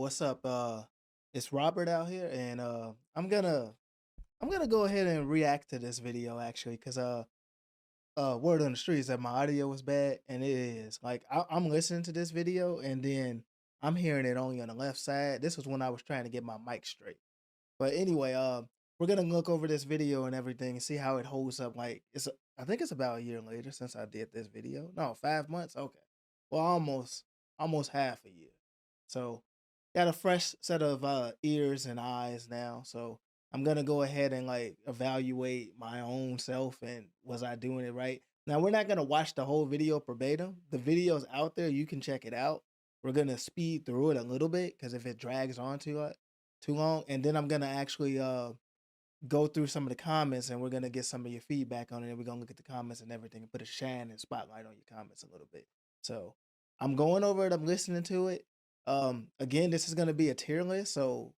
What's up? It's Robert out here, and I'm gonna go ahead and react to this video actually, cause word on the street is that my audio was bad, and it is. Like I'm listening to this video, and then I'm hearing it only on the left side. This was when I was trying to get my mic straight. But anyway, we're gonna look over this video and everything and see how it holds up. Like I think it's about a year later since I did this video. No, 5 months. Okay, well, almost half a year. So got a fresh set of ears and eyes now. So I'm gonna go ahead and like evaluate my own self and was I doing it right? Now we're not gonna watch the whole video verbatim. The video's out there. You can check it out. We're gonna speed through it a little bit because if it drags on too long, and then I'm gonna actually go through some of the comments and we're gonna get some of your feedback on it, and we're gonna look at the comments and everything and put a shine and spotlight on your comments a little bit. So I'm going over it, I'm listening to it. Again, this is gonna be a tier list, so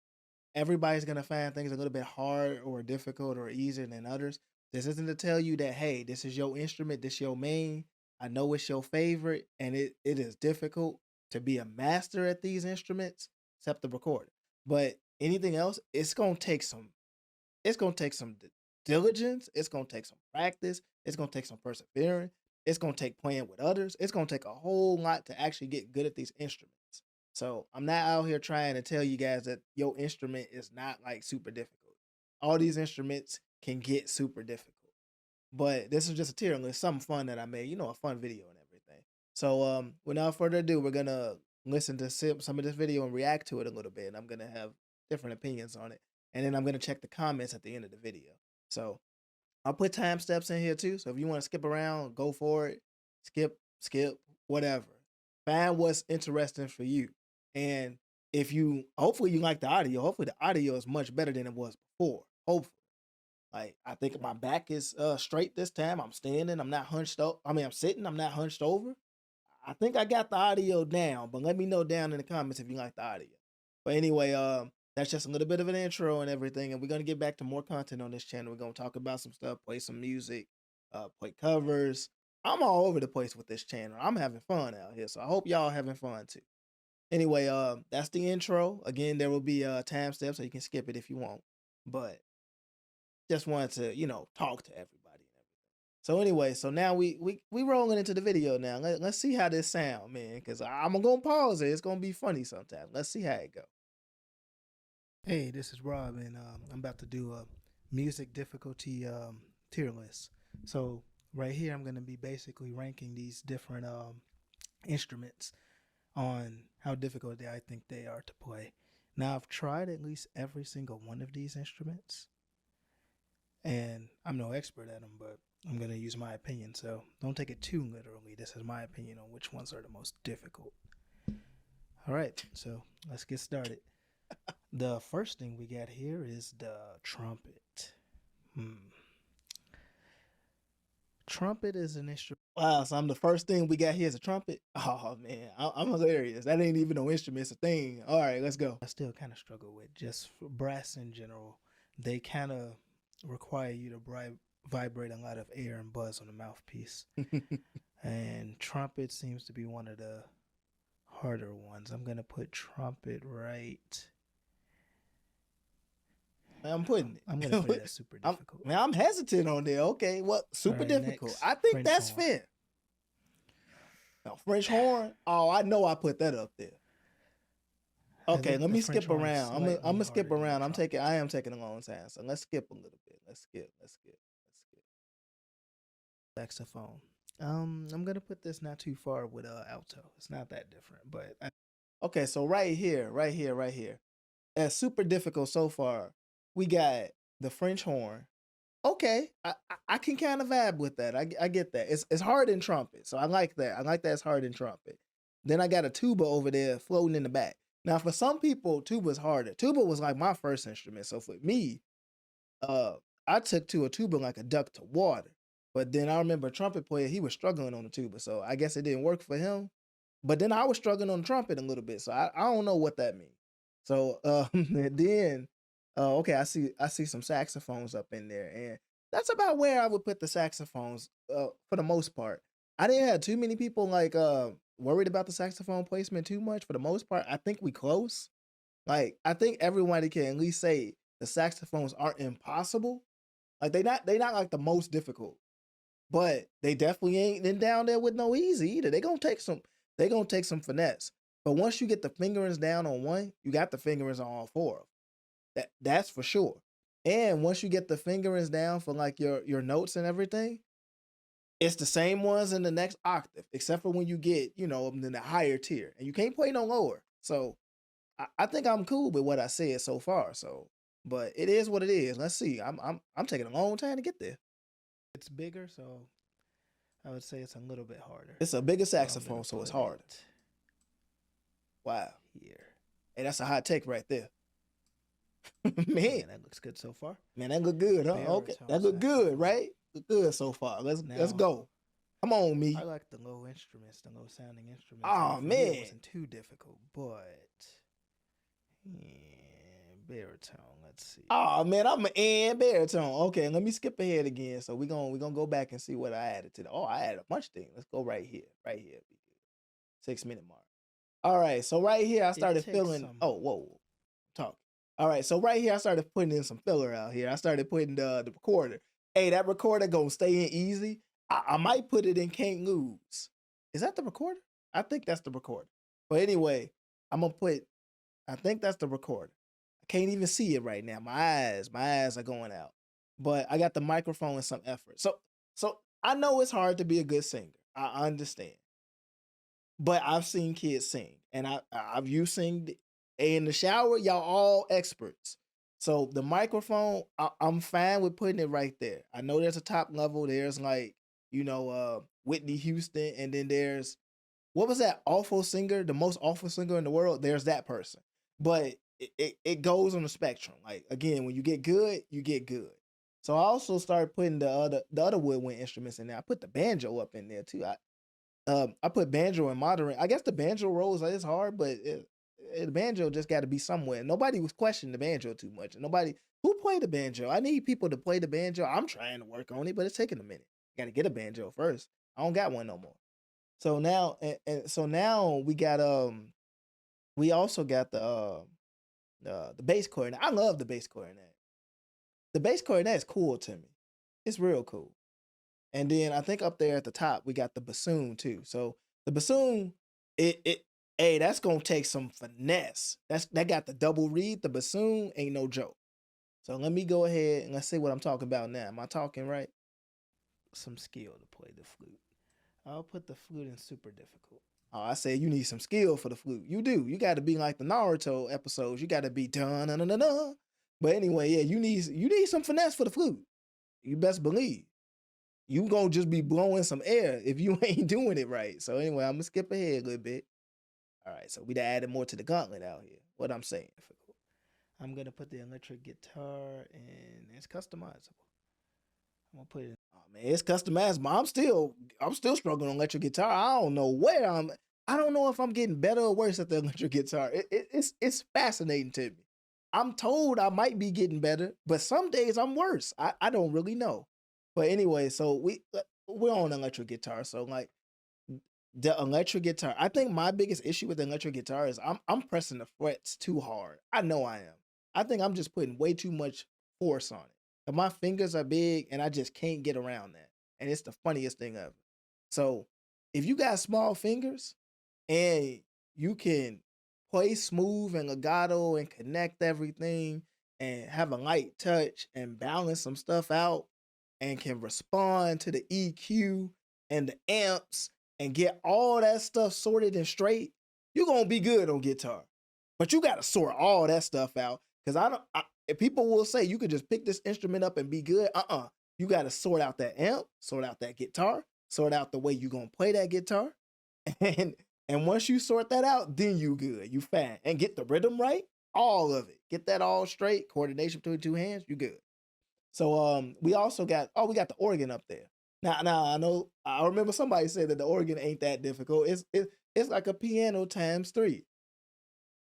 everybody's gonna find things a little bit hard or difficult or easier than others. This isn't to tell you that hey, this is your instrument, this your main. I know it's your favorite, and it is difficult to be a master at these instruments, except the recorder. But anything else, it's gonna take some diligence, it's gonna take some practice, it's gonna take some perseverance, it's gonna take playing with others, it's gonna take a whole lot to actually get good at these instruments. So I'm not out here trying to tell you guys that your instrument is not like super difficult. All these instruments can get super difficult. But this is just a tier list, something fun that I made, a fun video and everything. So without further ado, we're gonna listen to some of this video and react to it a little bit. And I'm gonna have different opinions on it. And then I'm gonna check the comments at the end of the video. So I'll put time steps in here too. So if you want to skip around, go for it. Skip, whatever. Find what's interesting for you. And if you hopefully you like the audio. Hopefully the audio is much better than it was before. Hopefully. Like I think my back is straight this time. I'm standing. I'm not hunched up. I mean, I'm sitting. I'm not hunched over. I think I got the audio down, but let me know down in the comments if you like the audio. But anyway, that's just a little bit of an intro and everything, and we're gonna get back to more content on this channel. We're gonna talk about some stuff, play some music, play covers. I'm all over the place with this channel. I'm having fun out here, so I hope y'all having fun too. Anyway, that's the intro. Again, there will be time steps, so you can skip it if you want. But just wanted to, talk to everybody and everything. So anyway, so now we rolling into the video now. Let's see how this sound, man, because I'm gonna pause it. It's gonna be funny sometimes. Let's see how it go. Hey, this is Rob, and I'm about to do a music difficulty tier list. So right here, I'm gonna be basically ranking these different instruments on how difficult I think they are to play. Now, I've tried at least every single one of these instruments, and I'm no expert at them, but I'm going to use my opinion. So don't take it too literally. This is my opinion on which ones are the most difficult. All right, so let's get started. The first thing we got here is the trumpet. Trumpet is an instrument. Wow, so I'm the first thing we got here is a trumpet. Oh man, I'm hilarious. That ain't even no instrument, it's a thing. All right, let's go. I still kind of struggle with just brass in general. They kind of require you to vibrate a lot of air and buzz on the mouthpiece. And trumpet seems to be one of the harder ones. I'm gonna put trumpet right. I'm gonna put it as super difficult. I'm hesitant on there. Okay, what super right, difficult? Next, I think French that's horn. Fair. Now, French horn. Oh, I know I put that up there. Okay, let me skip around. I'm gonna skip around. I am taking a long time. So let's skip a little bit. Let's skip. Saxophone. I'm gonna put this not too far with alto. It's not that different, but okay. So right here. As super difficult so far, we got the French horn. Okay, I can kind of vibe with that. I get that. It's hard in trumpet, so I like that. I like that it's hard in trumpet. Then I got a tuba over there floating in the back. Now, for some people, tuba's harder. Tuba was like my first instrument. So for me, I took to a tuba like a duck to water. But then I remember a trumpet player, he was struggling on the tuba. So I guess it didn't work for him. But then I was struggling on the trumpet a little bit. So I don't know what that means. So then, okay, I see some saxophones up in there. And that's about where I would put the saxophones for the most part. I didn't have too many people like worried about the saxophone placement too much. For the most part, I think we close. Like, I think everybody can at least say the saxophones aren't impossible. Like they not like the most difficult, but they definitely ain't in down there with no easy either. They gonna take some finesse. But once you get the fingerings down on one, you got the fingerings on all four of them. That's for sure. And once you get the fingerings down for like your notes and everything, it's the same ones in the next octave, except for when you get, in the higher tier. And you can't play no lower. So I think I'm cool with what I said so far. So, but it is what it is. Let's see. I'm taking a long time to get there. It's bigger, so I would say it's a little bit harder. It's a bigger saxophone, so it's harder. Wow. Here. Hey, that's a hot take right there. Man, that looks good so far. Man, that look good, huh? Okay, that look good, right? Look good so far. Let's go. Come on, me. I like the low instruments, the low sounding instruments. Oh man, it wasn't too difficult, but baritone. Let's see. Oh man, I'm an baritone. Okay, let me skip ahead again. So we're gonna go back and see what I added to the. Oh, I added a bunch of things. Let's go right here. 6-minute mark. All right, so right here I started feeling. Oh, whoa, talk. All right, so right here I started putting in some filler out here. I started putting the recorder. Hey, that recorder gonna stay in easy. I might put it in can't lose. Is that the recorder? I think that's the recorder. But anyway, I'm gonna put. I think that's the recorder. I can't even see it right now. My eyes are going out. But I got the microphone and some effort. So I know it's hard to be a good singer. I understand. But I've seen kids sing, and I've you sing in the shower. Y'all all experts. So the microphone, I'm fine with putting it right there. I know there's a top level. There's like Whitney Houston, and then there's what was that awful singer, the most awful singer in the world? There's that person. But it goes on the spectrum. Like again, when you get good, you get good. So I also started putting the other woodwind instruments in there. I put the banjo up in there too. I put banjo in moderate. I guess the banjo rolls is hard, but the banjo just got to be somewhere. Nobody was questioning the banjo too much. Nobody who played the banjo. I need people to play the banjo. I'm trying to work on it, but it's taking a minute. Got to get a banjo first. I don't got one no more. So now, so now we got we also got the bass clarinet. I love the bass clarinet. The bass clarinet is cool to me. It's real cool. And then I think up there at the top we got the bassoon too. So the bassoon, hey, that's gonna take some finesse. That got the double reed. The bassoon ain't no joke. So let me go ahead and let's see what I'm talking about now. Am I talking right? Some skill to play the flute. I'll put the flute in super difficult. Oh, I said you need some skill for the flute. You do. You got to be like the Naruto episodes. You got to be dun dun dun dun. But anyway, yeah, you need some finesse for the flute. You best believe. You gonna just be blowing some air if you ain't doing it right. So anyway, I'm gonna skip ahead a little bit. All right, so we done added more to the gauntlet out here. What I'm saying. I'm gonna put the electric guitar and it's customizable. I'm gonna put it. Oh man, it's customizable. I'm still struggling on electric guitar. I don't know where I don't know if I'm getting better or worse at the electric guitar. It's fascinating to me. I'm told I might be getting better, but some days I'm worse. I don't really know. But anyway, so we're on electric guitar. So like the electric guitar, I think my biggest issue with the electric guitar is I'm pressing the frets too hard. I know I am. I think I'm just putting way too much force on it. And my fingers are big and I just can't get around that. And it's the funniest thing ever. So if you got small fingers and you can play smooth and legato and connect everything and have a light touch and balance some stuff out and can respond to the EQ and the amps and get all that stuff sorted and straight, you're gonna be good on guitar. But you gotta sort all that stuff out. Because if people will say you could just pick this instrument up and be good. You gotta sort out that amp, sort out that guitar, sort out the way you're gonna play that guitar. And once you sort that out, then you good. You fine. And get the rhythm right, all of it. Get that all straight, coordination between two hands, you good. So we also got we got the organ up there. Now I remember somebody said that the organ ain't that difficult. It's like a piano times 3.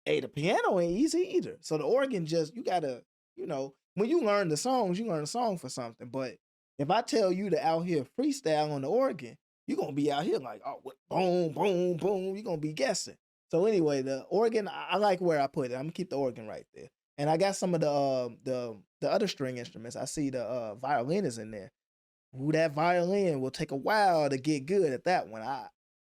Hey, the piano ain't easy either. So the organ just you gotta, when you learn the songs, you learn a song for something. But if I tell you to out here freestyle on the organ, you're gonna be out here like, oh, boom, boom, boom. You're gonna be guessing. So anyway, the organ, I like where I put it. I'm gonna keep the organ right there. And I got some of the other string instruments. I see the violin is in there. Ooh, that violin will take a while to get good at that one.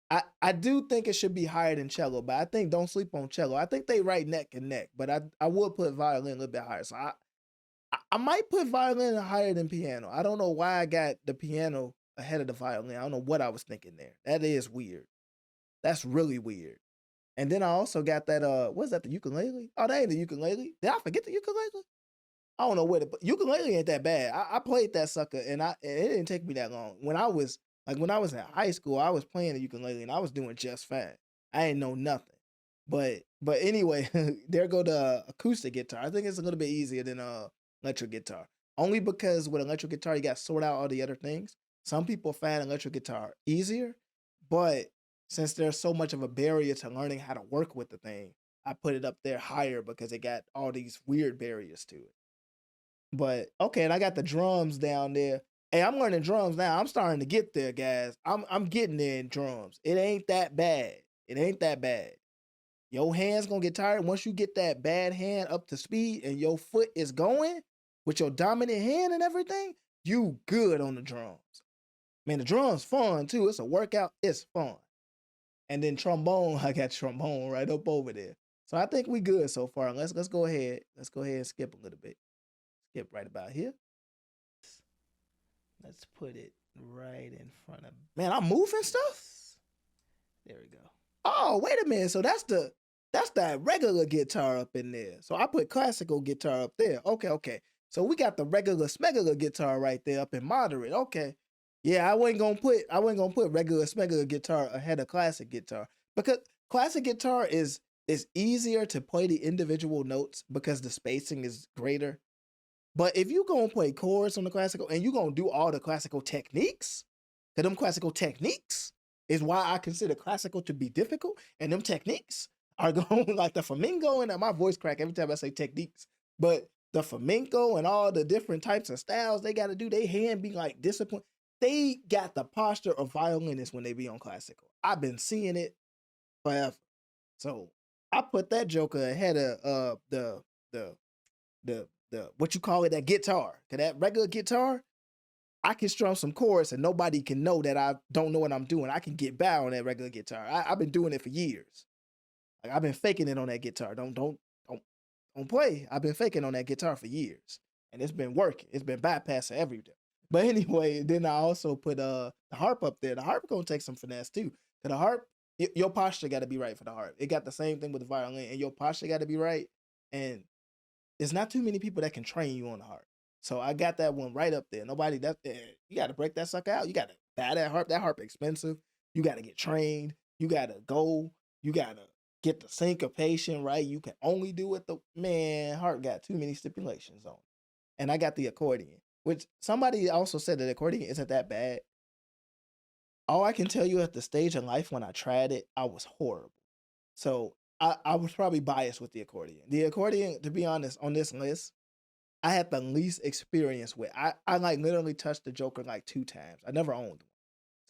I do think it should be higher than cello, but I think don't sleep on cello. I think they right neck and neck, but I would put violin a little bit higher. So I might put violin higher than piano. I don't know why I got the piano ahead of the violin. I don't know what I was thinking there. That is weird. That's really weird. And then I also got that what's that, the ukulele? Oh, that ain't the ukulele. Did I forget the ukulele? I don't know where the ukulele ain't that bad. I played that sucker and it didn't take me that long. When I was in high school, I was playing the ukulele and I was doing just fine. I ain't know nothing. But anyway, there go the acoustic guitar. I think it's a little bit easier than electric guitar. Only because with electric guitar you got to sort out all the other things. Some people find electric guitar easier, but since there's so much of a barrier to learning how to work with the thing, I put it up there higher because it got all these weird barriers to it. But okay, and I got the drums down there. Hey, I'm learning drums now. I'm starting to get there, guys. I'm getting there in drums. It ain't that bad. It ain't that bad. Your hand's gonna get tired once you get that bad hand up to speed and your foot is going with your dominant hand and everything. You good on the drums. Man, the drums fun too. It's a workout. It's fun. And then trombone, I got trombone right up over there. So I think we good so far. Let's go ahead. Let's go ahead and skip a little bit. Skip right about here. Let's put it right in front of. Man, I'm moving stuff. There we go. Oh, wait a minute. So that's that regular guitar up in there. So I put classical guitar up there. Okay. So we got the regular smegular guitar right there up in moderate. Okay. Yeah, I wasn't gonna put regular smegular guitar ahead of classic guitar because classic guitar is easier to play the individual notes because the spacing is greater. But if you gonna play chords on the classical and you gonna do all the classical techniques, because them classical techniques is why I consider classical to be difficult, and them techniques are going like the flamenco, and my voice crack every time I say techniques. But the flamenco and all the different types of styles they got to do, they hand be like discipline. They got the posture of violinists when they be on classical. I've been seeing it forever. So I put that joker ahead of the what you call it, that guitar. Cause that regular guitar, I can strum some chords and nobody can know that I don't know what I'm doing. I can get by on that regular guitar. I've been doing it for years. Like I've been faking it on that guitar. Don't play. I've been faking on that guitar for years. And it's been working. It's been bypassing everything. But anyway, then I also put the harp up there. The harp gonna take some finesse too. Cause the harp, your posture gotta be right for the harp. It got the same thing with the violin, and your posture gotta be right. And there's not too many people that can train you on the harp. So I got that one right up there. Nobody you got to break that sucker out. You got to buy that harp. That harp expensive. You got to get trained. You got to go. You got to get the syncopation right. You can only do it harp got too many stipulations on it. And I got the accordion, which somebody also said that the accordion isn't that bad. All I can tell you at the stage of life when I tried it, I was horrible. So I was probably biased with the accordion. The accordion, to be honest, on this list, I had the least experience with. I like literally touched the joker like 2 times. I never owned one.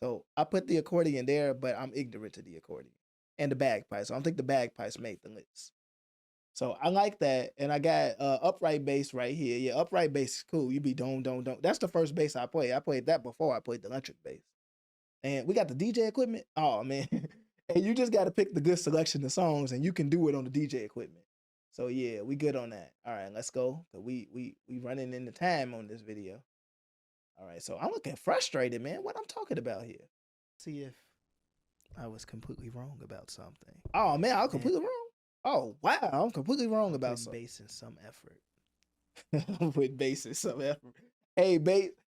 So I put the accordion there, but I'm ignorant to the accordion. And the bagpipes. So I don't think the bagpipes made the list. So I like that. And I got upright bass right here. Yeah, upright bass is cool. You be don't. That's the first bass I played. I played that before I played the electric bass. And we got the DJ equipment. Oh, man. And you just got to pick the good selection of songs, and you can do it on the DJ equipment. So yeah, we good on that. All right, let's go. We running into time on this video. All right, so I'm looking frustrated, man. What I'm talking about here? See if I was completely wrong about something. Oh man, I'm completely wrong. Oh wow, I'm completely wrong about something. Bass in some effort. With bass in some effort. Hey,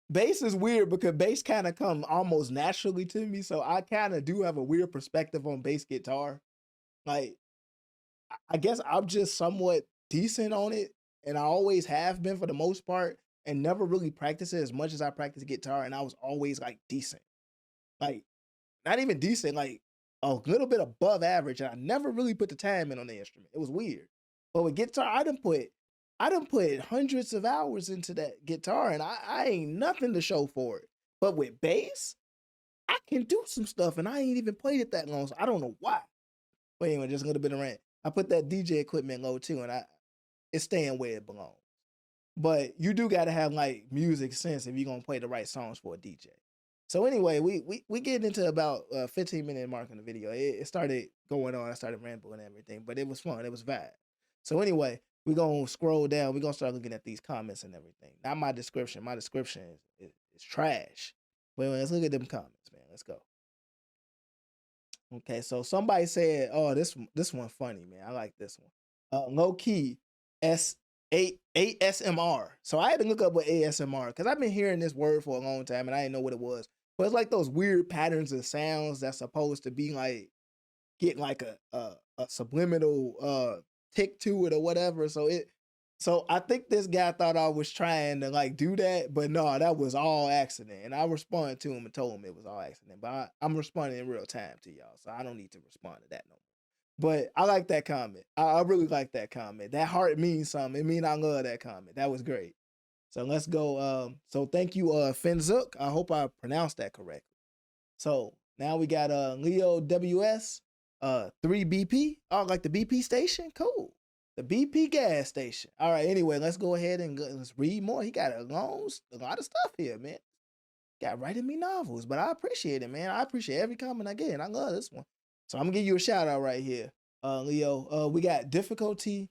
bass is weird because bass kind of come almost naturally to me, so I kind of do have a weird perspective on bass guitar. Like, I guess I'm just somewhat decent on it, and I always have been for the most part, and never really practiced it as much as I practice guitar, and I was always like decent. Like, not even decent, like a little bit above average, and I never really put the time in on the instrument. It was weird. But with guitar, I done put hundreds of hours into that guitar, and I ain't nothing to show for it. But with bass, I can do some stuff, and I ain't even played it that long, so I don't know why. But anyway, just a little bit of rant. I put that DJ equipment low too, and it's staying where it belongs. But you do got to have like music sense if you're gonna play the right songs for a DJ. So anyway, we get into about 15-minute mark in the video. It started going on. I started rambling and everything, but it was fun. It was vibe. So anyway, we're gonna scroll down. We're gonna start looking at these comments and everything. Not my description. My description is trash. But let's look at them comments, man. Let's go. Okay, so somebody said, "Oh, this one funny, man. I like this one." Low key, ASMR. So I had to look up what ASMR because I've been hearing this word for a long time and I didn't know what it was. But it's like those weird patterns of sounds that's supposed to be like get like a subliminal tick to it or whatever. So I think this guy thought I was trying to like do that, but no, that was all accident. And I responded to him and told him it was all accident. But I'm responding in real time to y'all, so I don't need to respond to that no more. But I like that comment. I really like that comment. That heart means something. It means I love that comment. That was great. So let's go. So thank you, Finzook. I hope I pronounced that correctly. So now we got Leo WS, 3BP. Oh, like the BP station? Cool. The BP gas station. All right, anyway, let's go ahead and let's read more. He got a lot of stuff here, man. Got writing me novels, but I appreciate it, man. I appreciate every comment I get, and I love this one. So I'm gonna give you a shout out right here, Leo. We got difficulty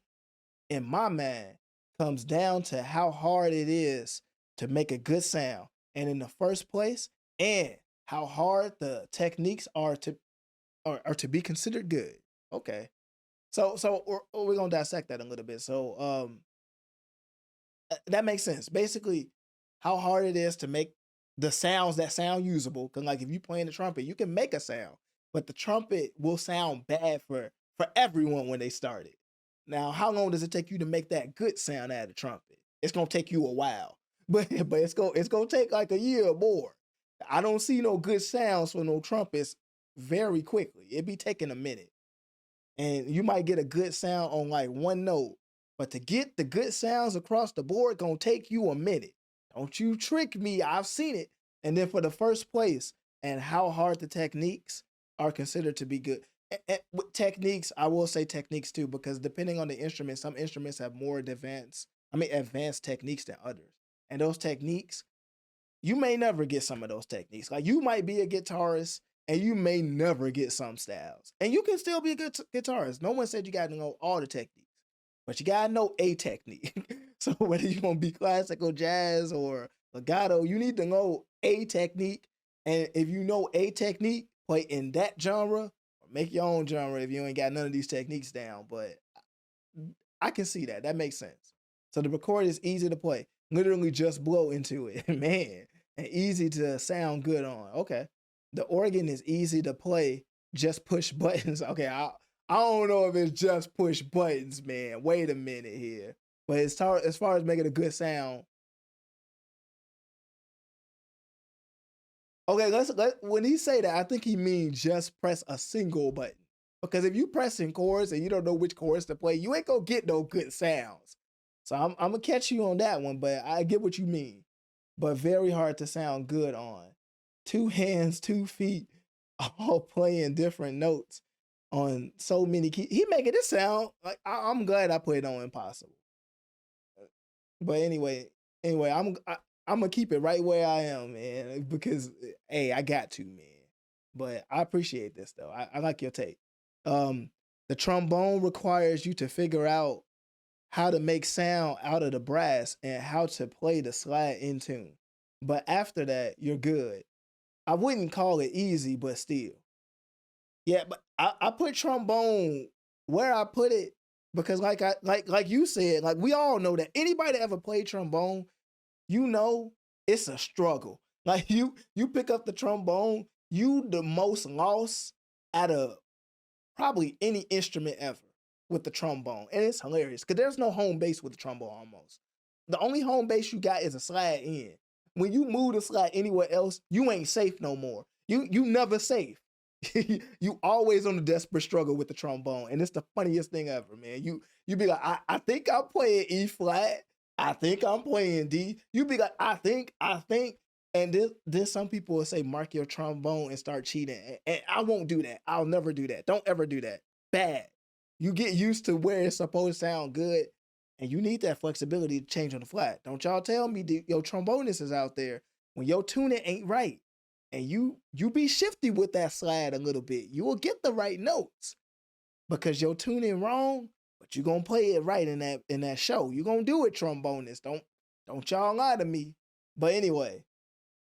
in my mind comes down to how hard it is to make a good sound, and in the first place, and how hard the techniques are to be considered good. Okay, so we're gonna dissect that a little bit. So that makes sense. Basically, how hard it is to make the sounds that sound usable. Because like if you playing the trumpet, you can make a sound, but the trumpet will sound bad for everyone when they start it. Now, how long does it take you to make that good sound out of the trumpet? It's gonna take you a while, but it's gonna take like a year or more. I don't see no good sounds for no trumpets very quickly. It be taking a minute, and you might get a good sound on like one note, but to get the good sounds across the board gonna take you a minute. Don't you trick me. I've seen it. And then for the first place and how hard the techniques are considered to be good. And with techniques, I will say techniques too, because depending on the instrument, some instruments have more advanced techniques than others. And those techniques, you may never get some of those techniques. Like you might be a guitarist and you may never get some styles. And you can still be a good guitarist. No one said you got to know all the techniques, but you got to know a technique. So whether you're going to be classical, jazz, or legato, you need to know a technique. And if you know a technique, play in that genre, or make your own genre if you ain't got none of these techniques down. But I can see that. That makes sense. So the record is easy to play. Literally just blow into it, man. And easy to sound good on. Okay. The organ is easy to play. Just push buttons. Okay, I don't know if it's just push buttons, man. Wait a minute here. But as far as making a good sound, okay, when he say that, I think he means just press a single button. Because if you pressing chords and you don't know which chords to play, you ain't gonna get no good sounds. So I'm gonna catch you on that one, but I get what you mean. But very hard to sound good on. 2 hands, 2 feet, all playing different notes on so many keys. He making it sound like I'm glad I put it on Impossible. But anyway, I'm gonna keep it right where I am, man, because hey, I got to, man. But I appreciate this though. I like your take. The trombone requires you to figure out how to make sound out of the brass and how to play the slide in tune. But after that, you're good. I wouldn't call it easy, but still. Yeah, but I put trombone where I put it because like you said, like we all know that anybody that ever played trombone, you know it's a struggle. Like you pick up the trombone, you the most lost out of probably any instrument ever with the trombone. And it's hilarious because there's no home base with the trombone almost. The only home base you got is a slide in. When you move the slide anywhere else, you ain't safe no more. You never safe. You always on a desperate struggle with the trombone. And it's the funniest thing ever, man. You be like, I think I'm playing E flat. I think I'm playing D. You be like, I think. And then some people will say, mark your trombone and start cheating. And I won't do that. I'll never do that. Don't ever do that. bad. You get used to where it's supposed to sound good, and you need that flexibility to change on the fly. Don't y'all tell me your trombonists is out there when your tuning ain't right, and you be shifty with that slide a little bit. You will get the right notes because your tuning wrong, but you gonna play it right in that show. You gonna do it, trombonists. Don't y'all lie to me. But anyway,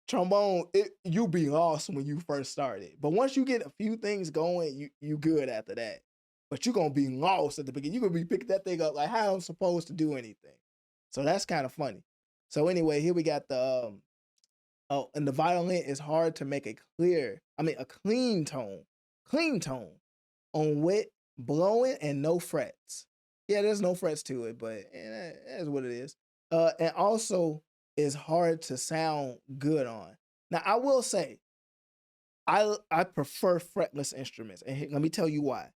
trombone, you be lost when you first started. But once you get a few things going, you good after that. But you're gonna be lost at the beginning. You're gonna be picking that thing up like how I'm supposed to do anything. So that's kind of funny. So anyway, here we got the and the violin is hard to make a clean tone on wet blowing and no frets. Yeah, there's no frets to it, but that's what it is. And also is hard to sound good on. Now, I will say, I prefer fretless instruments, and let me tell you why.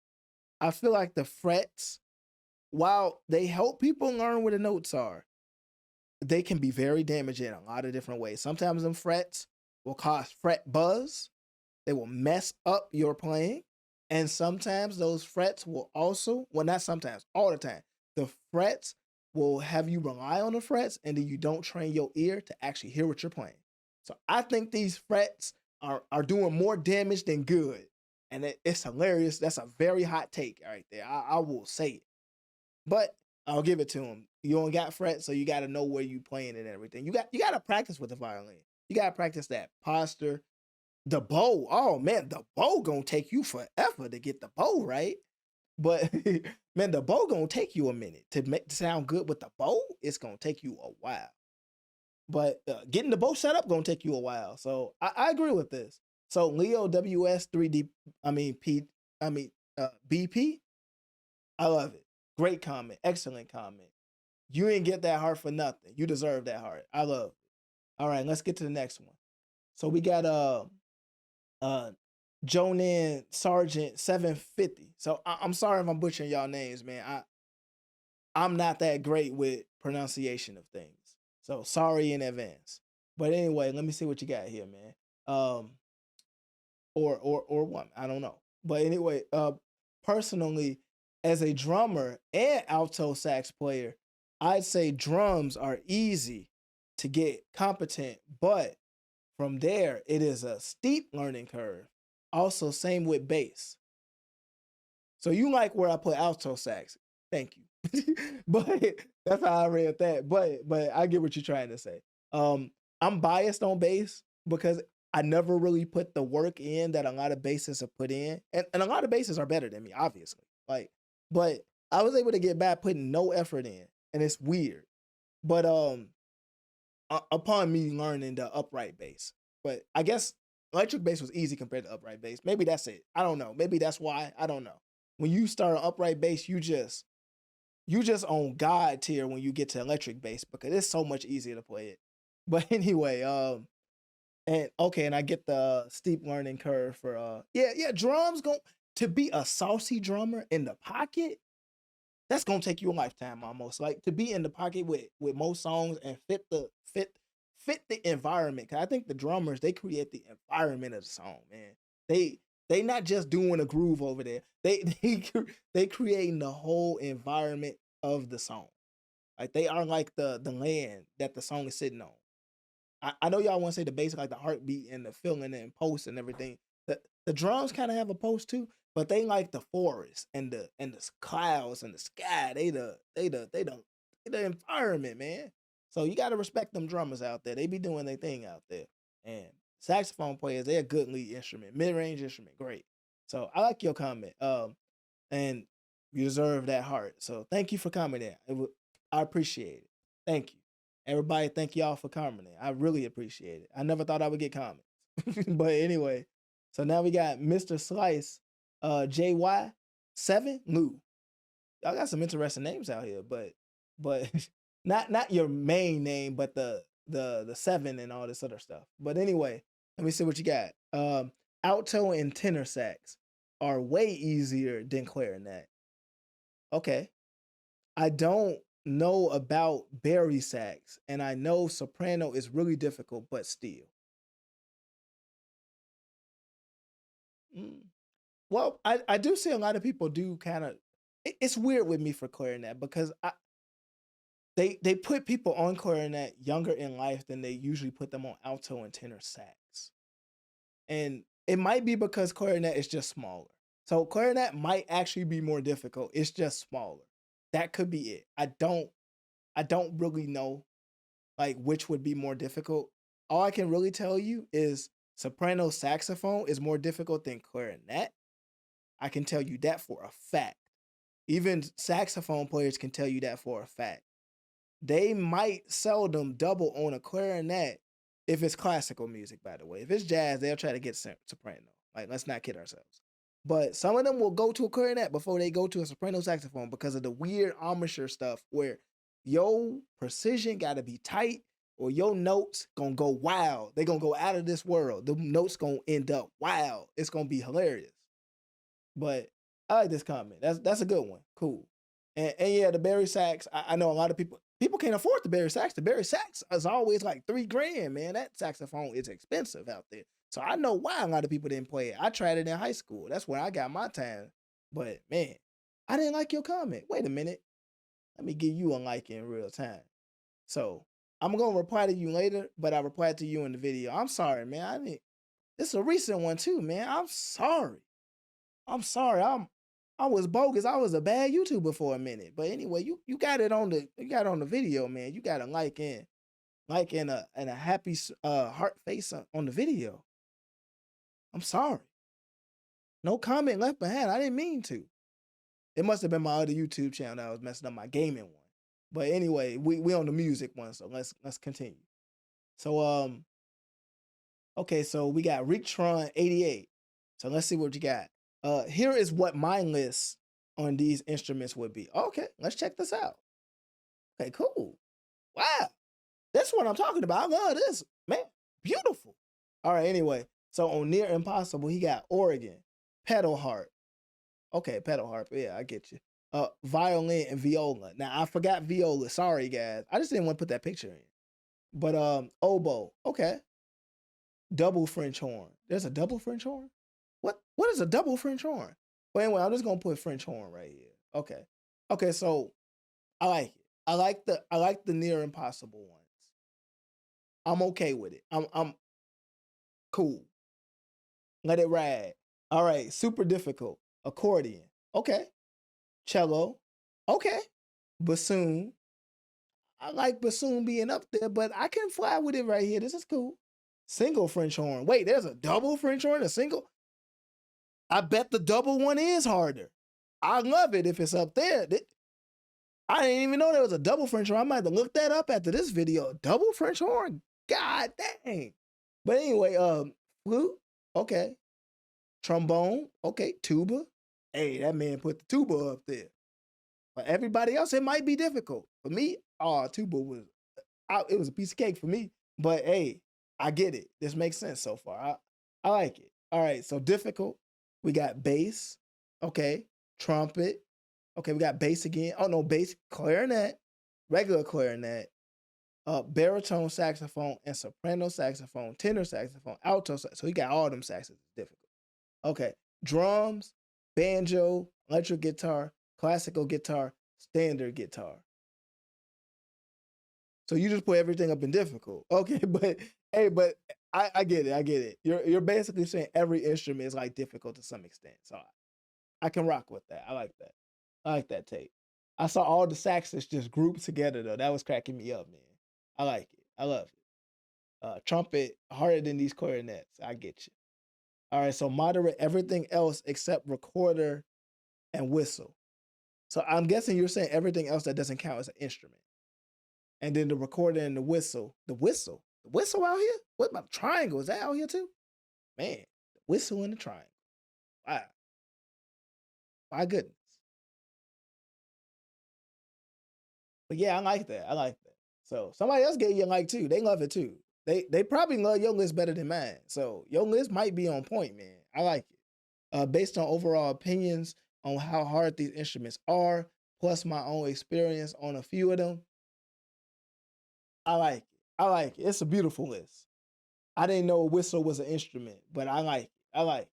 I feel like the frets, while they help people learn where the notes are, they can be very damaging in a lot of different ways. Sometimes them frets will cause fret buzz. They will mess up your playing. And sometimes those frets will also, well, not sometimes, all the time, the frets will have you rely on the frets, and then you don't train your ear to actually hear what you're playing. So I think these frets are doing more damage than good. And it's hilarious. That's a very hot take right there. I will say it. But I'll give it to him. You don't got frets, so you got to know where you playing and everything. You got to practice with the violin. You got to practice that posture. The bow, oh man, the bow gonna take you forever to get the bow right. But man, the bow gonna take you a minute to make it sound good with the bow. It's gonna take you a while. But getting the bow set up gonna take you a while. So I agree with this. So Leo WS 3D, BP. I love it. Great comment. Excellent comment. You ain't get that heart for nothing. You deserve that heart. I love it. All right, let's get to the next one. So we got Jonan Sargent 750. So I'm sorry if I'm butchering y'all names, man. I'm not that great with pronunciation of things. So sorry in advance. But anyway, let me see what you got here, man. Or one. I don't know. But anyway, personally, as a drummer and alto sax player, I'd say drums are easy to get competent, but from there, it is a steep learning curve. Also, same with bass. So you like where I put alto sax. Thank you. But that's how I read that. But I get what you're trying to say. I'm biased on bass because I never really put the work in that a lot of bassists have put in. And a lot of bassists are better than me, obviously. But I was able to get by putting no effort in. And it's weird. But upon me learning the upright bass. But I guess electric bass was easy compared to upright bass. Maybe that's it. I don't know. Maybe that's why. I don't know. When you start an upright bass, you just on God tier when you get to electric bass because it's so much easier to play it. But anyway, and I get the steep learning curve for drums to be a saucy drummer in the pocket. That's gonna take you a lifetime almost. Like to be in the pocket with most songs and fit the environment. Cause I think the drummers, they create the environment of the song, man. They not just doing a groove over there. They creating the whole environment of the song. Like they are like the land that the song is sitting on. I know y'all want to say the bass like the heartbeat and the feeling and post and everything. The drums kind of have a post too, but they like the forest and the clouds and the sky. They the environment, man. So you gotta respect them drummers out there. They be doing their thing out there. And saxophone players, they're a good lead instrument, mid-range instrument, great. So I like your comment. And you deserve that heart. So thank you for commenting. I appreciate it. Thank you. Everybody, thank y'all for commenting. I really appreciate it. I never thought I would get comments. But anyway, so now we got Mr. Slice, JY7 Lou. Y'all got some interesting names out here, but not your main name, but the 7 and all this other stuff. But anyway, let me see what you got. Alto and tenor sax are way easier than clarinet. Okay. I don't know about bari sax, and I know soprano is really difficult, but still. Well, I do see a lot of people do kind of. It's weird with me for clarinet because they put people on clarinet younger in life than they usually put them on alto and tenor sax, and it might be because clarinet is just smaller. So clarinet might actually be more difficult. It's just smaller. That could be it. I don't really know like which would be more difficult. All I can really tell you is soprano saxophone is more difficult than clarinet. I can tell you that for a fact. Even saxophone players can tell you that for a fact. They might seldom double on a clarinet if it's classical music, by the way. If it's jazz, they'll try to get soprano. Like, let's not kid ourselves. But some of them will go to a clarinet before they go to a soprano saxophone because of the weird embouchure stuff where your precision got to be tight or your notes gonna go wild. They gonna go out of this world. The notes gonna end up wild. It's gonna be hilarious. But I like this comment. That's a good one. Cool. And yeah, the Barry sax. I know a lot of people can't afford the Barry sax. The Barry sax is always like $3,000, man. That saxophone is expensive out there. So I know why a lot of people didn't play it. I tried it in high school. That's where I got my time. But man, I didn't like your comment. Wait a minute. Let me give you a like in real time. So I'm gonna reply to you later, but I replied to you in the video. I'm sorry, man. I didn't. This is a recent one too, man. I'm sorry. I'm sorry. I was bogus. I was a bad YouTuber for a minute. But anyway, you got it on the video, man. You got a like and a happy heart face on the video. I'm sorry. No comment left behind. I didn't mean to. It must have been my other YouTube channel that was messing up my gaming one. But anyway, we on the music one, so let's continue. So okay, so we got Richtron 88. So let's see what you got. Here is what my list on these instruments would be. Okay, let's check this out. Okay, cool. Wow. That's what I'm talking about. I love this. Man, beautiful. All right, anyway. So on Near Impossible, he got Oregon, pedal harp. Okay, pedal harp. Yeah, I get you. Violin and viola. Now I forgot viola. Sorry, guys. I just didn't want to put that picture in. But oboe. Okay. Double French horn. There's a double French horn? What is a double French horn? Well, anyway, I'm just gonna put French horn right here. Okay. Okay, so I like it. I like the Near Impossible ones. I'm okay with it. I'm cool. Let it ride. All right, super difficult. Accordion. Okay. Cello. Okay. Bassoon. I like bassoon being up there, but I can fly with it right here. This is cool. Single French horn. Wait, there's a double French horn, a single? I bet the double one is harder. I love it if it's up there. I didn't even know there was a double French horn. I might have to look that up after this video. Double French horn? God dang. But anyway, flute, okay. Trombone, okay. Tuba. Hey, that man put the tuba up there. For everybody else, it might be difficult. For me, tuba was, it was a piece of cake for me. But hey, I get it. This makes sense so far. I like it. All right, so difficult. We got bass, okay. Trumpet, okay. We got bass again. Oh no, bass, clarinet, regular clarinet, baritone saxophone, and soprano saxophone, tenor saxophone, alto saxophone. So you got all them saxes. Difficult. Okay, drums, banjo, electric guitar, classical guitar, standard guitar. So you just put everything up in difficult. Okay, but hey, but I get it. I get it. You're basically saying every instrument is like difficult to some extent. So I can rock with that. I like that. I like that take. I saw all the saxes just grouped together though. That was cracking me up, man. I like it. I love it. Trumpet harder than these clarinets. I get you. All right, so moderate everything else except recorder and whistle. So I'm guessing you're saying everything else that doesn't count as an instrument. And then the recorder and the whistle. The whistle out here? What about the triangle? Is that out here too? Man, the whistle and the triangle. Wow. My goodness. But yeah, I like that. I like that. So somebody else gave you a like too. They love it too. They probably love your list better than mine. So your list might be on point, man. I like it. Based on overall opinions on how hard these instruments are, plus my own experience on a few of them, I like it. I like it. It's a beautiful list. I didn't know a whistle was an instrument, but I like it. I like it.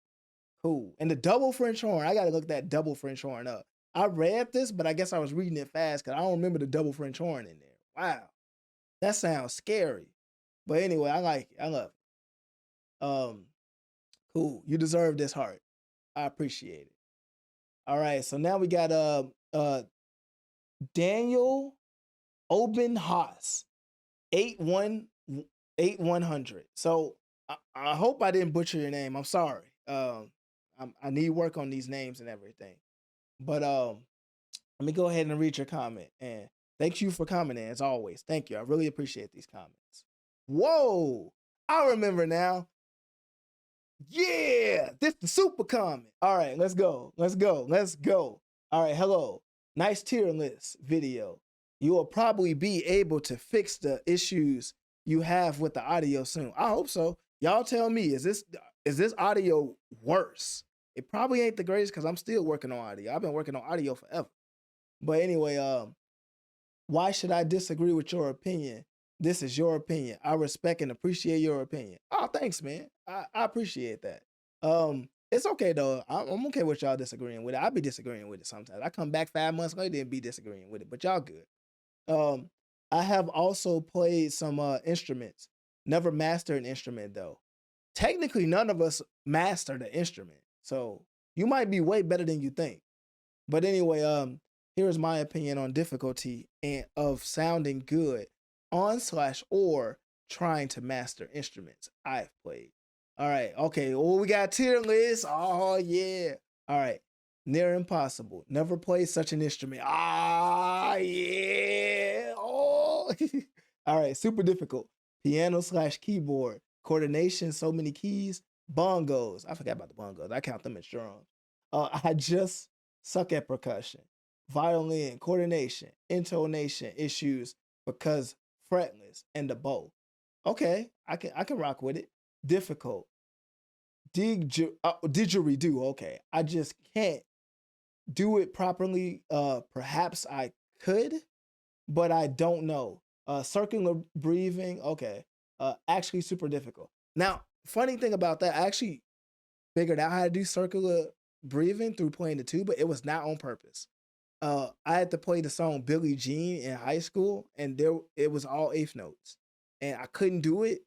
Cool. And the double French horn, I gotta look that double French horn up. I read this, but I guess I was reading it fast because I don't remember the double French horn in there. Wow. That sounds scary. But anyway, I like it. I love it. Cool. You deserve this heart. I appreciate it. All right. So now we got Daniel Oben Haas, 8100. So I hope I didn't butcher your name. I'm sorry. I need work on these names and everything. But let me go ahead and read your comment. And thank you for commenting as always. Thank you. I really appreciate these comments. Whoa, I remember now. Yeah, this the super comment. All right, let's go. Let's go. Let's go. All right, hello. Nice tier list video. You will probably be able to fix the issues you have with the audio soon. I hope so. Y'all tell me, is this audio worse? It probably ain't the greatest because I'm still working on audio. I've been working on audio forever. But anyway, why should I disagree with your opinion? This is your opinion. I respect and appreciate your opinion. Oh, thanks, man. I appreciate that. It's okay though. I'm okay with y'all disagreeing with it. I be disagreeing with it sometimes. I come back 5 months later and be disagreeing with it, but y'all good. I have also played some instruments. Never mastered an instrument though. Technically, none of us mastered an instrument, so you might be way better than you think. But anyway, here's my opinion on difficulty and of sounding good on / or trying to master instruments I've played. All right, okay. Well, we got tier list. Oh yeah. All right. Near impossible. Never played such an instrument. Ah yeah. Oh. All right. Super difficult. Piano / keyboard. Coordination. So many keys. Bongos. I forgot about the bongos. I count them as drums. I just suck at percussion. Violin. Coordination. Intonation issues because fretless and the bow. Okay, I can rock with it. Difficult. Didgeridoo. Okay, I just can't do it properly. Perhaps I could, but I don't know. Circular breathing. Okay. Actually super difficult. Now, funny thing about that, I actually figured out how to do circular breathing through playing the tuba. It was not on purpose. I had to play the song Billie Jean in high school, and it was all eighth notes, and I couldn't do it,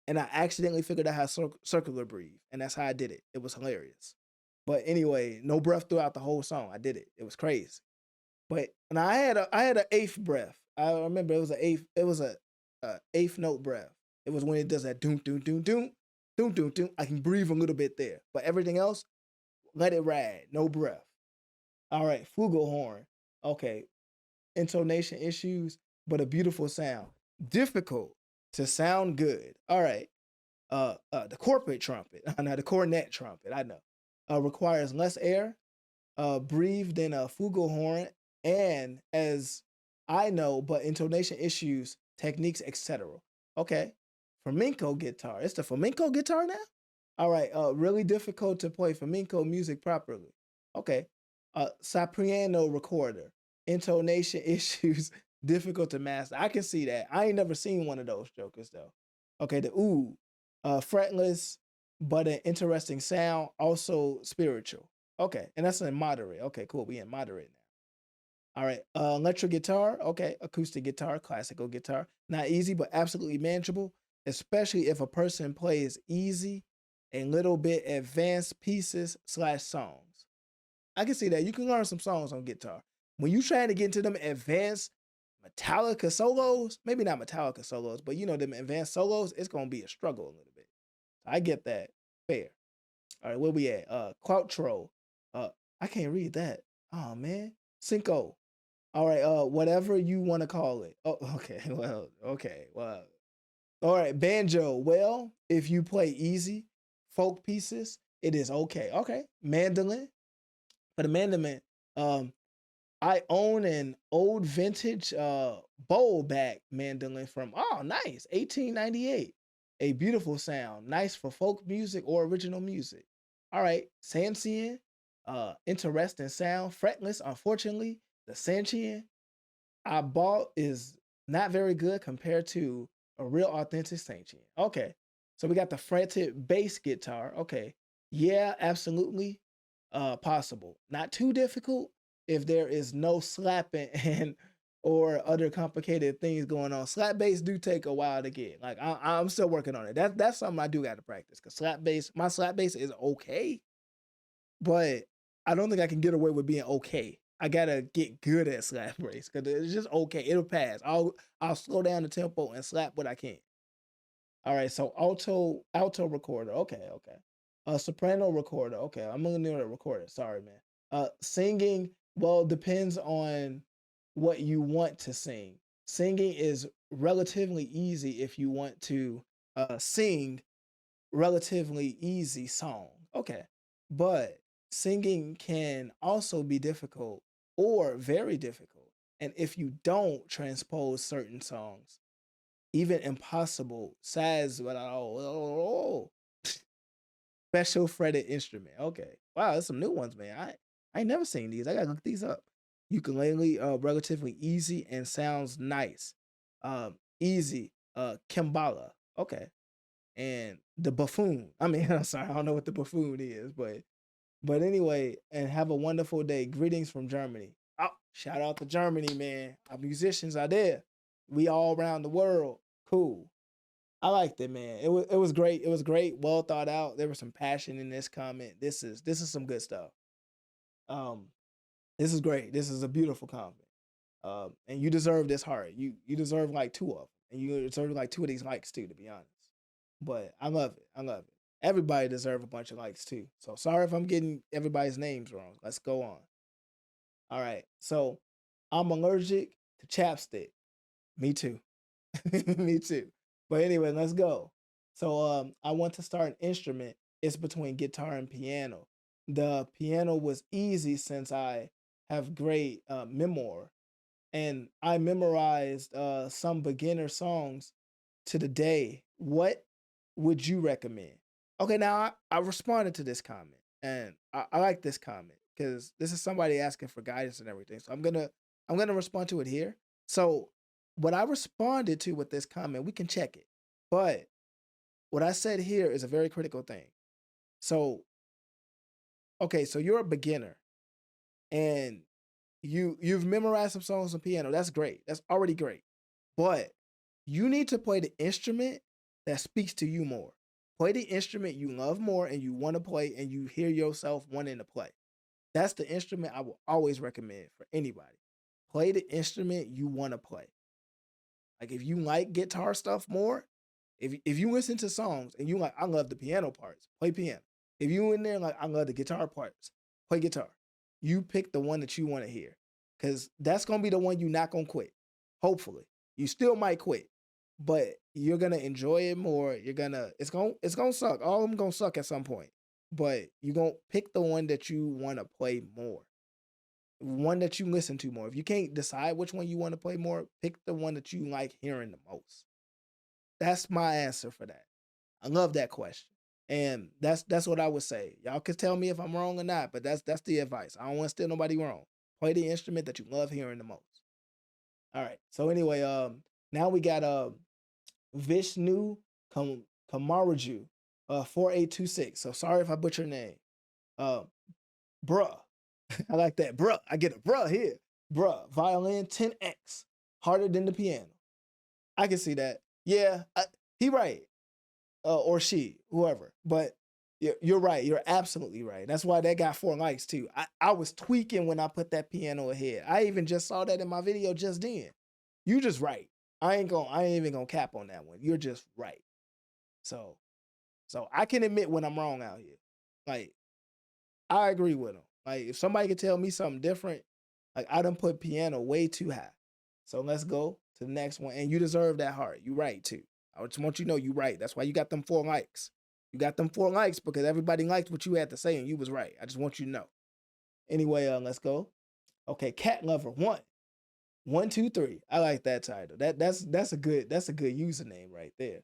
and I accidentally figured out how to circular breathe, and that's how I did it. It was hilarious. But anyway, no breath throughout the whole song. I did it. It was crazy. But and I had an eighth breath. I remember it was a eighth note breath. It was when it does that doom doom doom doom doom doom doom. I can breathe a little bit there, but everything else, let it ride. No breath. All right, flugelhorn. Okay, intonation issues, but a beautiful sound. Difficult to sound good. All right. The corporate trumpet. Now the cornet trumpet. I know. Requires less air, breathe than a flugelhorn, and as I know, but intonation issues, techniques, etc. Okay. Flamenco guitar. It's the flamenco guitar now. All right. Really difficult to play flamenco music properly. Okay. Soprano recorder. Intonation issues, difficult to master. I can see that. I ain't never seen one of those jokers though. Okay, the oud. Fretless, but an interesting sound, also spiritual. Okay, and that's in moderate. Okay, cool. We in moderate now. All right, electric guitar. Okay, acoustic guitar, classical guitar. Not easy, but absolutely manageable, especially if a person plays easy and little bit advanced pieces / songs. I can see that. You can learn some songs on guitar. When you trying to get into them advanced Metallica solos, maybe not Metallica solos, but you know them advanced solos, it's gonna be a struggle a little bit. I get that. Fair. All right, where we at? Quattro. I can't read that. Oh man. Cinco. All right, whatever you want to call it. Oh, okay. Well, okay. Well. All right, banjo. Well, if you play easy folk pieces, it is okay. Okay. Mandolin. For the mandolin, I own an old vintage bowl back mandolin from nice 1898. A beautiful sound, nice for folk music or original music. All right, Sancian, interesting sound, fretless. Unfortunately, the Sancian I bought is not very good compared to a real authentic Sancian. Okay, so we got the fretted bass guitar. Okay, Yeah, absolutely. Possible. Not too difficult if there is no slapping and or other complicated things going on. Slap bass do take a while to get. Like I'm still working on it. That's something I do got to practice. Cause slap bass, my slap bass is okay, but I don't think I can get away with being okay. I gotta get good at slap bass because it's just okay. It'll pass. I'll slow down the tempo and slap what I can. All right, so alto recorder. Okay, okay. Soprano recorder. Okay, I'm gonna need a recorder. Sorry, man. Singing. Well, depends on what you want to sing. Singing is relatively easy if you want to sing relatively easy song. Okay, but singing can also be difficult or very difficult. And if you don't transpose certain songs, even impossible says special fretted instrument. Okay. Wow, there's some new ones, man. I ain't never seen these. I gotta look these up. Ukulele, relatively easy and sounds nice. Easy, kimbala. Okay. And the buffoon. I mean, I'm sorry, I don't know what the buffoon is, but anyway, and have a wonderful day. Greetings from Germany. Oh, shout out to Germany, man. Our musicians are there. We all around the world. Cool. I liked it, man. It was great. It was great. Well thought out. There was some passion in this comment. This is some good stuff. Um, this is great. This is a beautiful comment. And you deserve this heart. You deserve like two of them, and you deserve like two of these likes too. To be honest, but I love it. I love it. Everybody deserve a bunch of likes too. So sorry if I'm getting everybody's names wrong. Let's go on. All right. So I'm allergic to chapstick. Me too. Me too. But anyway, let's go. So I want to start an instrument. It's between guitar and piano. The piano was easy since I have great memory, and I memorized some beginner songs to the day. What would you recommend? Okay, now I responded to this comment, and I like this comment because this is somebody asking for guidance and everything. So I'm gonna respond to it here. So what I responded to with this comment, we can check it. But what I said here is a very critical thing. So okay, so you're a beginner and you've memorized some songs on piano. That's great. That's already great. But you need to play the instrument that speaks to you more. Play the instrument you love more and you want to play and you hear yourself wanting to play. That's the instrument I will always recommend for anybody. Play the instrument you want to play. Like if you like guitar stuff more, if you listen to songs and you like, I love the piano parts, play piano. If you in there like, I love the guitar parts, play guitar. You pick the one that you want to hear, because that's gonna be the one you're not gonna quit. Hopefully, you still might quit, but you're gonna enjoy it more. You're gonna it's gonna suck. All of them gonna suck at some point, but you're gonna pick the one that you want to play more, one that you listen to more. If you can't decide which one you want to play more, pick the one that you like hearing the most. That's my answer for that. I love that question. And that's what I would say. Y'all can tell me if I'm wrong or not, but that's the advice. I don't want to steer nobody wrong. Play the instrument that you love hearing the most. All right. So anyway, now we got Vishnu Kamaraju, 4826. So sorry if I butcher your name. Uh bruh. I like that. Bruh. I get a bruh here. Bruh. Violin 10x. Harder than the piano. I can see that. Yeah, he right. Or she, whoever. But you're right. You're absolutely right. That's why that got 4 likes too. I was tweaking when I put that piano ahead. I even just saw that in my video just then. You just right. I ain't even gonna cap on that one. You're just right. So I can admit when I'm wrong out here. Like, I agree with him. Like, if somebody could tell me something different, like I done put piano way too high. So let's go to the next one. And you deserve that heart. You right too. I just want you to know you right. That's why you got them 4 likes. You got them 4 likes because everybody liked what you had to say and you was right. I just want you to know. Anyway, let's go. Okay, Cat Lover 1. 123. I like that title. That's a good username right there.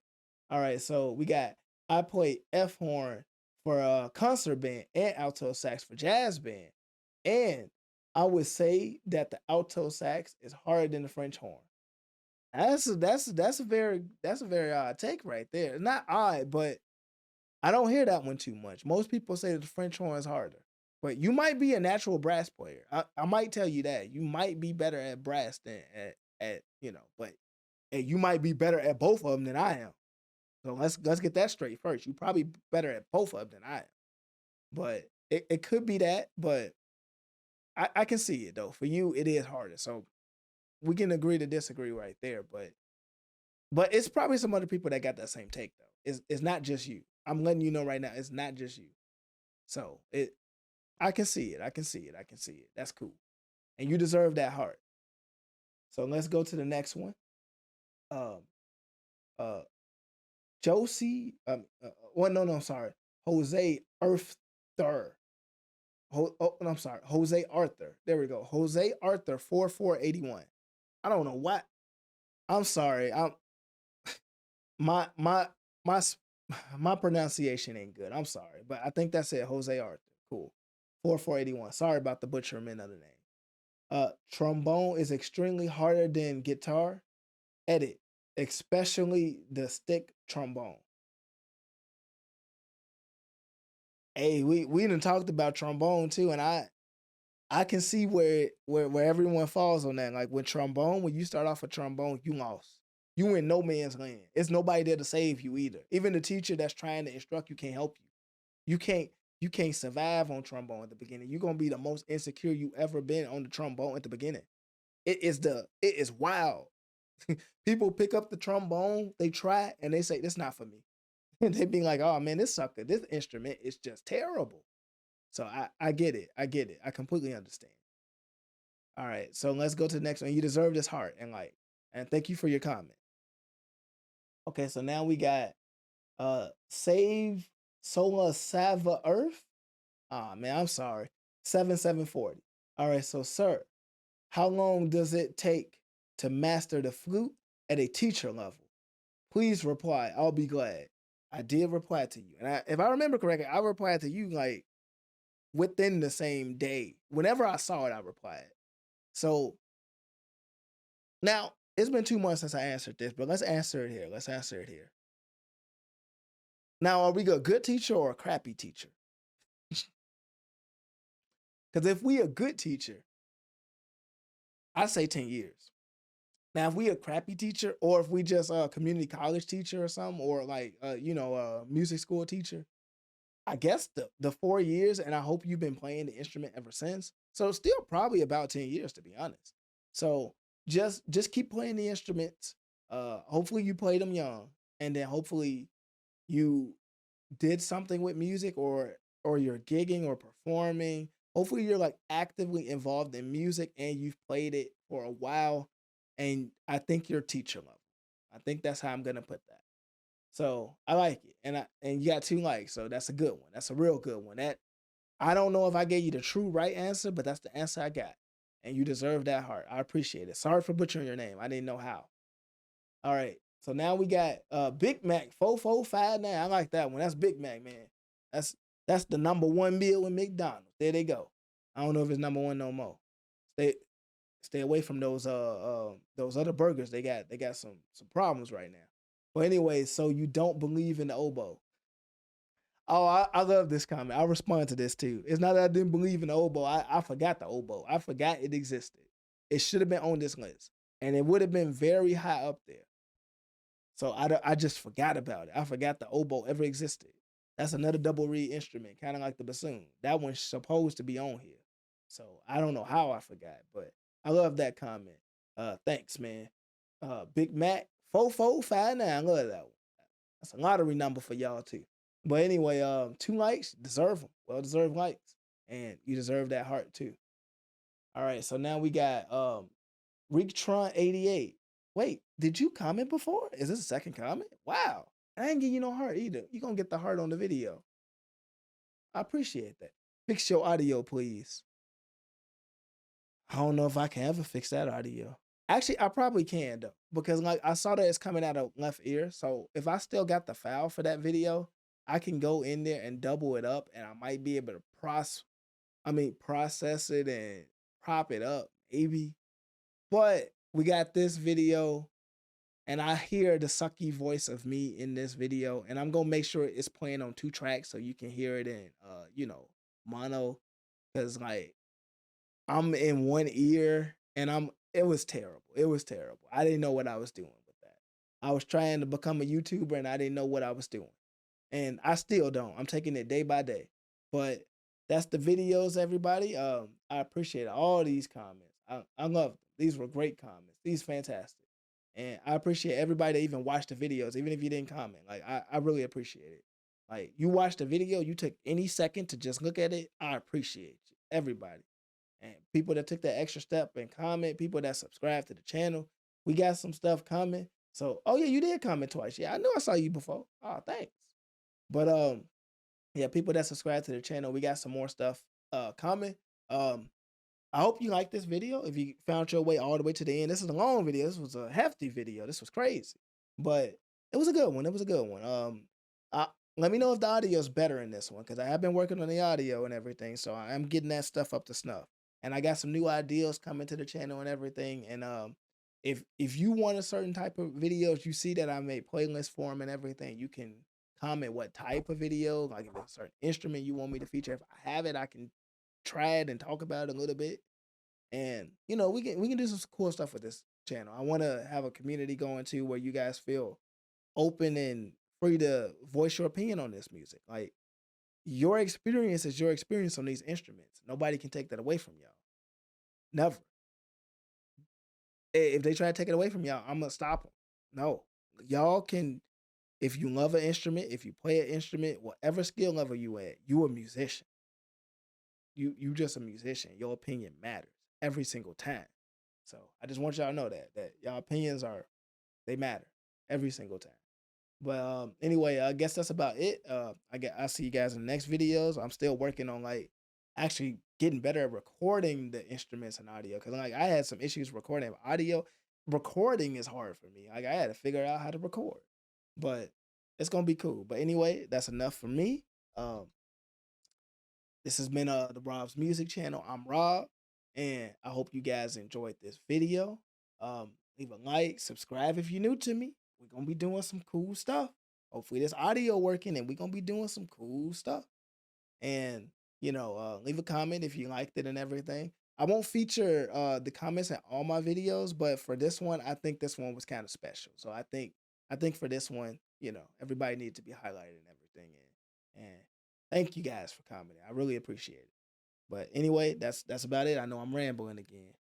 All right, so we got I play F horn for a concert band and alto sax for jazz band. And I would say that the alto sax is harder than the French horn. That's a very odd take right there. Not odd, but I don't hear that one too much. Most people say that the French horn is harder. But you might be a natural brass player. I might tell you that. You might be better at brass than at but and you might be better at both of them than I am. So let's get that straight first. You probably better at both of them than I am. But it could be that, but I can see it though. For you, it is harder. So we can agree to disagree right there. But it's probably some other people that got that same take though. It's not just you. I'm letting you know right now, it's not just you. So I can see it. I can see it. I can see it. That's cool. And you deserve that heart. So let's go to the next one. Um, uh, Josie. Well, no, I'm sorry. Jose Earther. Oh, no, I'm sorry. Jose Arthur. There we go. Jose Arthur 4481. I don't know what. I'm sorry. My my my my pronunciation ain't good. I'm sorry, but I think that's it. Jose Arthur. Cool. 4481. Sorry about the butcherment of the name. Trombone is extremely harder than guitar. Edit, especially the stick trombone. Hey, we done talked about trombone too, and I can see where everyone falls on that. Like when trombone, when you start off a trombone, you lost. You in no man's land. It's nobody there to save you either. Even the teacher that's trying to instruct you can't help you. You can't survive on trombone at the beginning. You're gonna be the most insecure you ever been on the trombone at the beginning. It is wild. People pick up the trombone, they try it, and they say, "This not for me." And they be like, "Oh man, this sucker, this instrument is just terrible." So I get it. I get it. I completely understand. All right, so let's go to the next one. You deserve this heart and like, and thank you for your comment. Okay, so now we got Save Sola Sava Earth. Ah man, I'm sorry. 7740. All right, so sir, how long does it take to master the flute at a teacher level? Please reply. I'll be glad. I did reply to you. And if I remember correctly, I replied to you like within the same day. Whenever I saw it, I replied. So now it's been 2 months since I answered this, but let's answer it here. Let's answer it here. Now, are we a good teacher or a crappy teacher? Because if we a good teacher, I say 10 years. Now, if we a crappy teacher, or if we just a community college teacher or something, or like a music school teacher, I guess the 4 years, and I hope you've been playing the instrument ever since. So still probably about 10 years to be honest. So just keep playing the instruments. Hopefully you played them young, and then hopefully you did something with music, or you're gigging or performing. Hopefully you're like actively involved in music and you've played it for a while, and I think you're teacher level. I think that's how I'm gonna put that. So I like it, and you got 2 likes, so that's a good one. That's a real good one. That I don't know if I gave you the true right answer, but that's the answer I got, and you deserve that heart. I appreciate it. Sorry for butchering your name. I didn't know how. All right, so now we got Big Mac 4459. I like that one. That's Big Mac, man. That's that's the number one meal in McDonald's. There they go. I don't know if it's number one no more. Stay stay away from those other burgers. They got some problems right now. But anyway, so you don't believe in the oboe. Oh, I love this comment. I'll respond to this too. It's not that I didn't believe in the oboe. I forgot the oboe. I forgot it existed. It should have been on this list. And it would have been very high up there. So I just forgot about it. I forgot the oboe ever existed. That's another double reed instrument, kind of like the bassoon. That one's supposed to be on here. So I don't know how I forgot, but I love that comment. Thanks, man. Big Mac 4459. I love that one. That's a lottery number for y'all too. But anyway, 2 likes, deserve them. Well deserved likes. And you deserve that heart too. All right, so now we got Reektron88. Wait, did you comment before? Is this a second comment? Wow. I ain't give you no heart either. You gonna get the heart on the video. I appreciate that. Fix your audio, please. I don't know if I can ever fix that audio. Actually, I probably can though, because like I saw that it's coming out of left ear. So if I still got the file for that video, I can go in there and double it up, and I might be able to process it and prop it up, maybe. But we got this video and I hear the sucky voice of me in this video, and I'm gonna make sure it's playing on 2 tracks so you can hear it in mono, because like I'm in one ear and it was terrible. It was terrible. I didn't know what I was doing with that. I was trying to become a YouTuber and I didn't know what I was doing. And I still don't. I'm taking it day by day. But that's the videos, everybody. I appreciate all these comments. I love them. These were great comments. These fantastic. And I appreciate everybody that even watched the videos, even if you didn't comment. Like I really appreciate it. Like you watched the video, you took any second to just look at it. I appreciate you. Everybody. And people that took that extra step and comment, people that subscribe to the channel, we got some stuff coming. So, oh yeah, you did comment twice. Yeah, I knew I saw you before. Oh, thanks. But yeah, people that subscribe to the channel, we got some more stuff coming. Um, I hope you like this video. If you found your way all the way to the end, this is a long video. This was a hefty video. This was crazy, but it was a good one. It was a good one. I, let me know if the audio is better in this one because I have been working on the audio and everything, so I'm getting that stuff up to snuff. And I got some new ideas coming to the channel and everything. And if you want a certain type of videos, you see that I made playlists for them and everything. You can comment what type of video, like if it's a certain instrument you want me to feature. If I have it, I can try it and talk about it a little bit. And we can do some cool stuff with this channel. I want to have a community going to where you guys feel open and free to voice your opinion on this music. Like your experience is your experience on these instruments. Nobody can take that away from y'all. Never. If they try to take it away from y'all, I'm gonna stop them. No, y'all can. If you love an instrument, if you play an instrument, whatever skill level you at, you a musician. You just a musician. Your opinion matters every single time. So I just want y'all to know that y'all opinions they matter every single time. But anyway, I guess that's about it. I see you guys in the next videos. I'm still working on like actually getting better at recording the instruments and audio because like I had some issues recording audio. Recording is hard for me. Like I had to figure out how to record, but it's gonna be cool. But anyway, that's enough for me. Um, this has been the Rob's Music Channel. I'm Rob, and I hope you guys enjoyed this video. Leave a like, subscribe if you're new to me. We're gonna be doing some cool stuff. Hopefully this audio working, and we're gonna be doing some cool stuff. And leave a comment if you liked it and everything. I won't feature the comments in all my videos, but for this one, I think this one was kind of special. So I think for this one, everybody needs to be highlighted and everything. And thank you guys for commenting. I really appreciate it. But anyway, that's about it. I know I'm rambling again.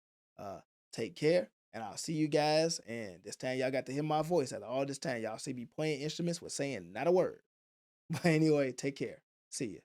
Take care, and I'll see you guys. And this time, y'all got to hear my voice. After all this time, y'all see me playing instruments with saying not a word. But anyway, take care. See ya.